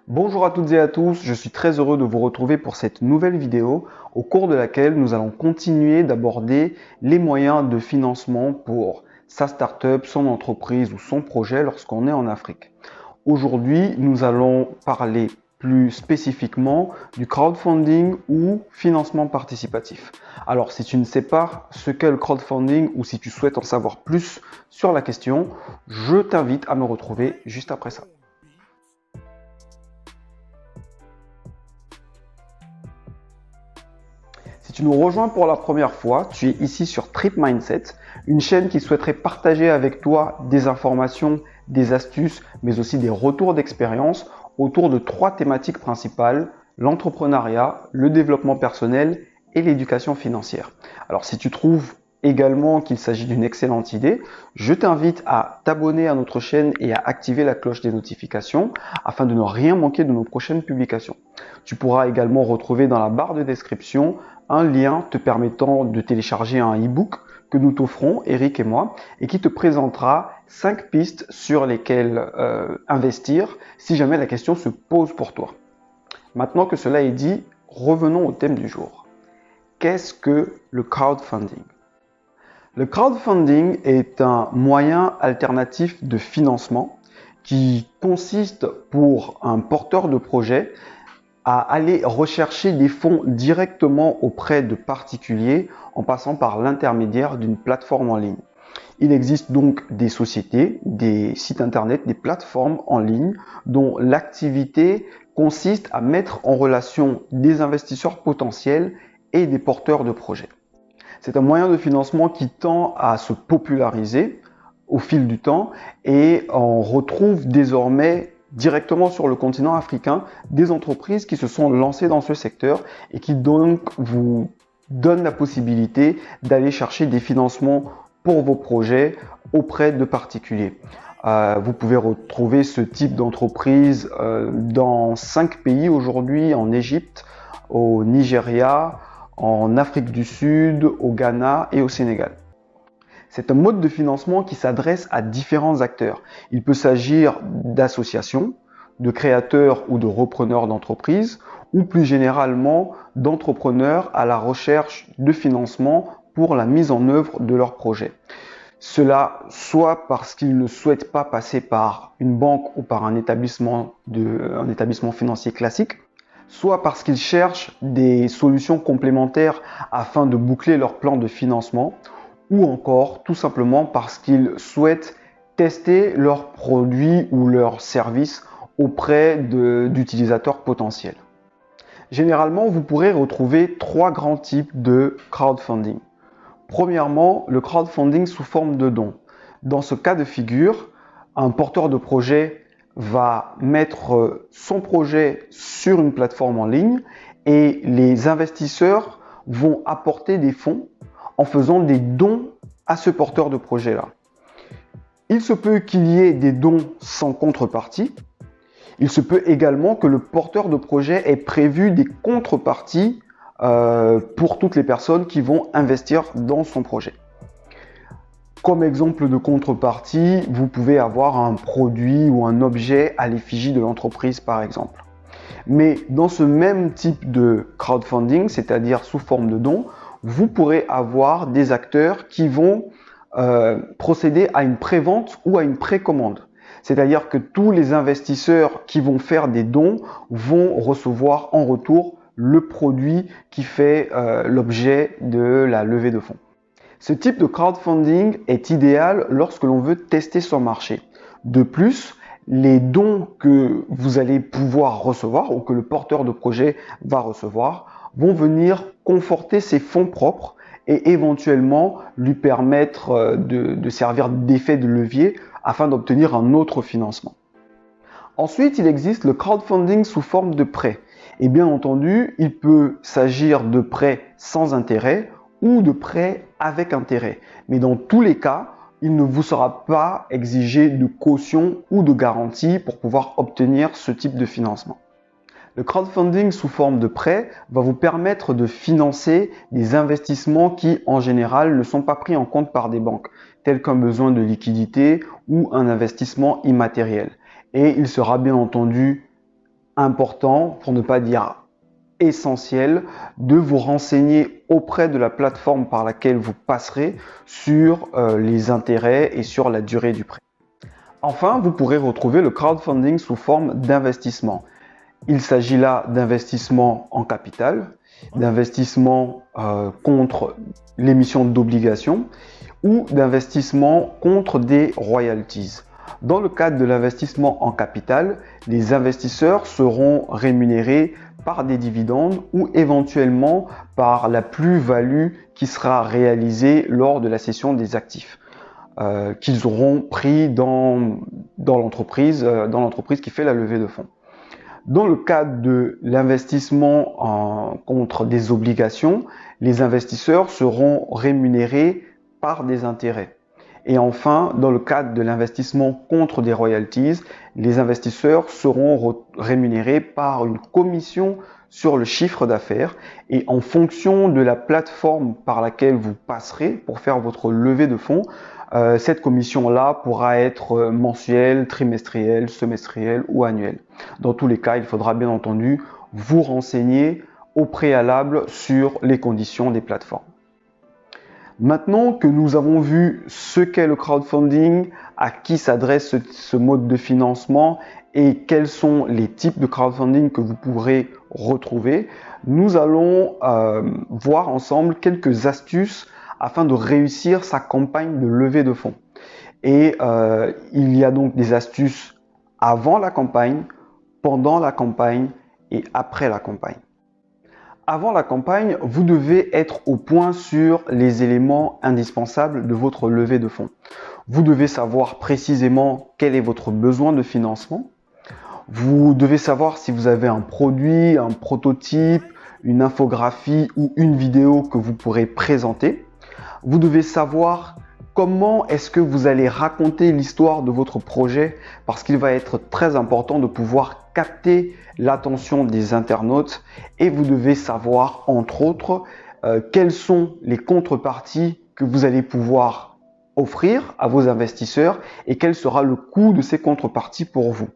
Bonjour à toutes et à tous, je suis très heureux de vous retrouver pour cette nouvelle vidéo au cours de laquelle nous allons continuer d'aborder les moyens de financement pour sa startup, son entreprise ou son projet lorsqu'on est en Afrique. Aujourd'hui, nous allons parler plus spécifiquement du crowdfunding ou financement participatif. Alors, si tu ne sais pas ce qu'est le crowdfunding ou si tu souhaites en savoir plus sur la question, je t'invite à me retrouver juste après ça. Si tu nous rejoins pour la première fois, tu es ici sur Trip Mindset, une chaîne qui souhaiterait partager avec toi des informations, des astuces, mais aussi des retours d'expérience autour de 3 thématiques principales, l'entrepreneuriat, le développement personnel et l'éducation financière. Alors si tu trouves également qu'il s'agit d'une excellente idée, je t'invite à t'abonner à notre chaîne et à activer la cloche des notifications afin de ne rien manquer de nos prochaines publications. Tu pourras également retrouver dans la barre de description un lien te permettant de télécharger un e-book que nous t'offrons, Eric et moi, et qui te présentera 5 pistes sur lesquelles investir si jamais la question se pose pour toi. Maintenant que cela est dit, revenons au thème du jour. Qu'est-ce que le crowdfunding? Le crowdfunding est un moyen alternatif de financement qui consiste pour un porteur de projet à aller rechercher des fonds directement auprès de particuliers en passant par l'intermédiaire d'une plateforme en ligne. Il existe donc des sociétés, des sites internet, des plateformes en ligne dont l'activité consiste à mettre en relation des investisseurs potentiels et des porteurs de projets. C'est un moyen de financement qui tend à se populariser au fil du temps et on retrouve désormais directement sur le continent africain des entreprises qui se sont lancées dans ce secteur et qui donc vous donnent la possibilité d'aller chercher des financements pour vos projets auprès de particuliers. Vous pouvez retrouver ce type d'entreprise dans 5 pays aujourd'hui, en Égypte, au Nigeria, en Afrique du Sud, au Ghana et au Sénégal. C'est un mode de financement qui s'adresse à différents acteurs. Il peut s'agir d'associations, de créateurs ou de repreneurs d'entreprises, ou plus généralement d'entrepreneurs à la recherche de financement pour la mise en œuvre de leur projet. Cela soit parce qu'ils ne souhaitent pas passer par une banque ou par un établissement financier classique, soit parce qu'ils cherchent des solutions complémentaires afin de boucler leur plan de financement, ou encore tout simplement parce qu'ils souhaitent tester leurs produits ou leurs services auprès d'utilisateurs potentiels. Généralement, vous pourrez retrouver 3 grands types de crowdfunding. Premièrement, le crowdfunding sous forme de dons. Dans ce cas de figure, un porteur de projet va mettre son projet sur une plateforme en ligne et les investisseurs vont apporter des fonds en faisant des dons à ce porteur de projet-là. Il se peut qu'il y ait des dons sans contrepartie. Il se peut également que le porteur de projet ait prévu des contreparties pour toutes les personnes qui vont investir dans son projet. Comme exemple de contrepartie, vous pouvez avoir un produit ou un objet à l'effigie de l'entreprise par exemple. Mais dans ce même type de crowdfunding, c'est-à-dire sous forme de dons, vous pourrez avoir des acteurs qui vont procéder à une prévente ou à une précommande. C'est-à-dire que tous les investisseurs qui vont faire des dons vont recevoir en retour le produit qui fait l'objet de la levée de fonds. Ce type de crowdfunding est idéal lorsque l'on veut tester son marché. De plus, les dons que vous allez pouvoir recevoir ou que le porteur de projet va recevoir vont venir conforter ses fonds propres et éventuellement lui permettre de servir d'effet de levier afin d'obtenir un autre financement. Ensuite, il existe le crowdfunding sous forme de prêt. Et bien entendu, il peut s'agir de prêts sans intérêt ou de prêts avec intérêt. Mais dans tous les cas, il ne vous sera pas exigé de caution ou de garantie pour pouvoir obtenir ce type de financement. Le crowdfunding sous forme de prêt va vous permettre de financer des investissements qui, en général, ne sont pas pris en compte par des banques, tels qu'un besoin de liquidité ou un investissement immatériel. Et il sera bien entendu important, pour ne pas dire essentiel, de vous renseigner auprès de la plateforme par laquelle vous passerez sur les intérêts et sur la durée du prêt. Enfin, vous pourrez retrouver le crowdfunding sous forme d'investissement. Il s'agit là d'investissement en capital, d'investissement contre l'émission d'obligations ou d'investissement contre des royalties. Dans le cadre de l'investissement en capital, les investisseurs seront rémunérés par des dividendes ou éventuellement par la plus-value qui sera réalisée lors de la cession des actifs qu'ils auront pris dans l'entreprise qui fait la levée de fonds. Dans le cadre de l'investissement contre des obligations, les investisseurs seront rémunérés par des intérêts. Et enfin, dans le cadre de l'investissement contre des royalties, les investisseurs seront rémunérés par une commission sur le chiffre d'affaires et en fonction de la plateforme par laquelle vous passerez pour faire votre levée de fonds, cette commission-là pourra être mensuelle, trimestrielle, semestrielle ou annuelle. Dans tous les cas, il faudra bien entendu vous renseigner au préalable sur les conditions des plateformes. Maintenant que nous avons vu ce qu'est le crowdfunding, à qui s'adresse ce mode de financement et quels sont les types de crowdfunding que vous pourrez retrouver, nous allons voir ensemble quelques astuces afin de réussir sa campagne de levée de fonds. Et il y a donc des astuces avant la campagne, pendant la campagne et après la campagne. Avant la campagne, vous devez être au point sur les éléments indispensables de votre levée de fonds. Vous devez savoir précisément quel est votre besoin de financement. Vous devez savoir si vous avez un produit, un prototype, une infographie ou une vidéo que vous pourrez présenter. Vous devez savoir comment est-ce que vous allez raconter l'histoire de votre projet parce qu'il va être très important de pouvoir capter l'attention des internautes et vous devez savoir, entre autres, quelles sont les contreparties que vous allez pouvoir offrir à vos investisseurs et quel sera le coût de ces contreparties pour vous.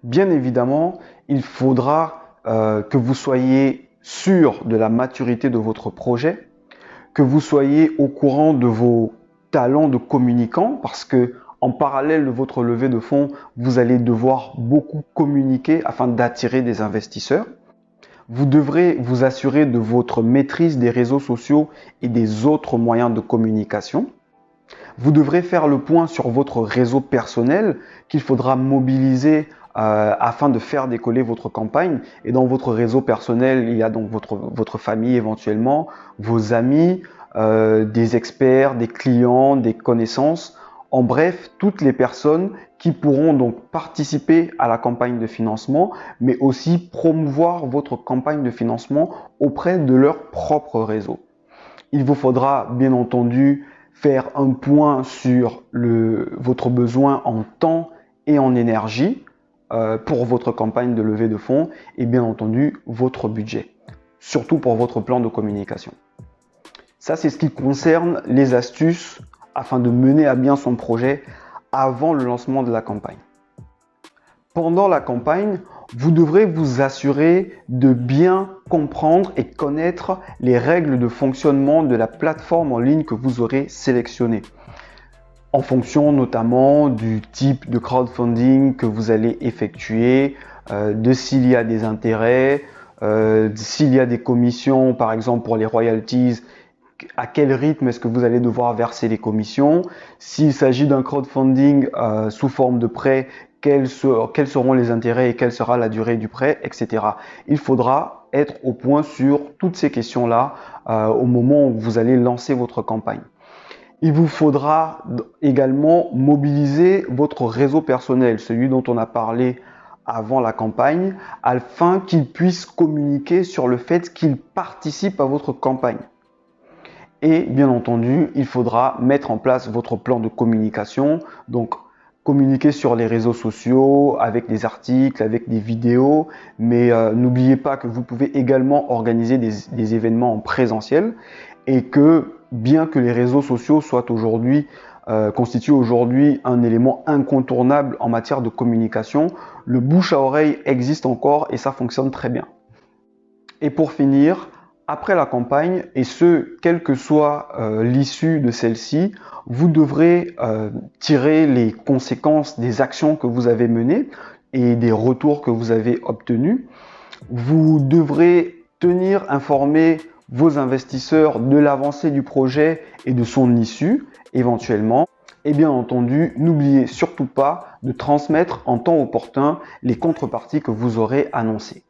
Bien évidemment, il faudra que vous soyez sûr de la maturité de votre projet, que vous soyez au courant de vos talents de communicant parce que en parallèle de votre levée de fonds, vous allez devoir beaucoup communiquer afin d'attirer des investisseurs. Vous devrez vous assurer de votre maîtrise des réseaux sociaux et des autres moyens de communication. Vous devrez faire le point sur votre réseau personnel qu'il faudra mobiliser afin de faire décoller votre campagne. Et dans votre réseau personnel, il y a donc votre famille éventuellement, vos amis, des experts, des clients, des connaissances. En bref, toutes les personnes qui pourront donc participer à la campagne de financement, mais aussi promouvoir votre campagne de financement auprès de leur propre réseau. Il vous faudra bien entendu faire un point sur votre besoin en temps et en énergie pour votre campagne de levée de fonds et bien entendu votre budget, surtout pour votre plan de communication. Ça, c'est ce qui concerne les astuces afin de mener à bien son projet avant le lancement de la campagne. Pendant la campagne, vous devrez vous assurer de bien comprendre et connaître les règles de fonctionnement de la plateforme en ligne que vous aurez sélectionnée, en fonction notamment du type de crowdfunding que vous allez effectuer, de s'il y a des intérêts, s'il y a des commissions, par exemple pour les royalties, à quel rythme est-ce que vous allez devoir verser les commissions. S'il s'agit d'un crowdfunding sous forme de prêt, quels seront les intérêts et quelle sera la durée du prêt, etc. Il faudra être au point sur toutes ces questions-là au moment où vous allez lancer votre campagne. Il vous faudra également mobiliser votre réseau personnel, celui dont on a parlé avant la campagne, afin qu'il puisse communiquer sur le fait qu'il participe à votre campagne. Et bien entendu, il faudra mettre en place votre plan de communication, donc communiquer sur les réseaux sociaux, avec des articles, avec des vidéos, mais n'oubliez pas que vous pouvez également organiser des événements en présentiel et que bien que les réseaux sociaux soient aujourd'hui constitue aujourd'hui un élément incontournable en matière de communication. Le bouche à oreille existe encore et ça fonctionne très bien. Et pour finir, après la campagne, et ce, quelle que soit l'issue de celle-ci, vous devrez tirer les conséquences des actions que vous avez menées et des retours que vous avez obtenus. Vous devrez tenir informés vos investisseurs de l'avancée du projet et de son issue, éventuellement. Et bien entendu, n'oubliez surtout pas de transmettre en temps opportun les contreparties que vous aurez annoncées.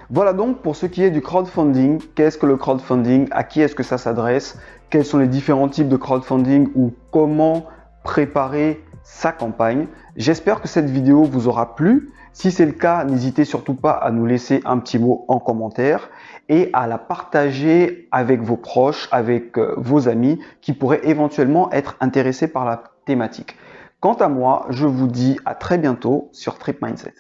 Voilà donc pour ce qui est du crowdfunding. Qu'est-ce que le crowdfunding? À qui est-ce que ça s'adresse? Quels sont les différents types de crowdfunding ou comment préparer sa campagne? J'espère que cette vidéo vous aura plu. Si c'est le cas, n'hésitez surtout pas à nous laisser un petit mot en commentaire et à la partager avec vos proches, avec vos amis qui pourraient éventuellement être intéressés par la thématique. Quant à moi, je vous dis à très bientôt sur Trip Mindset.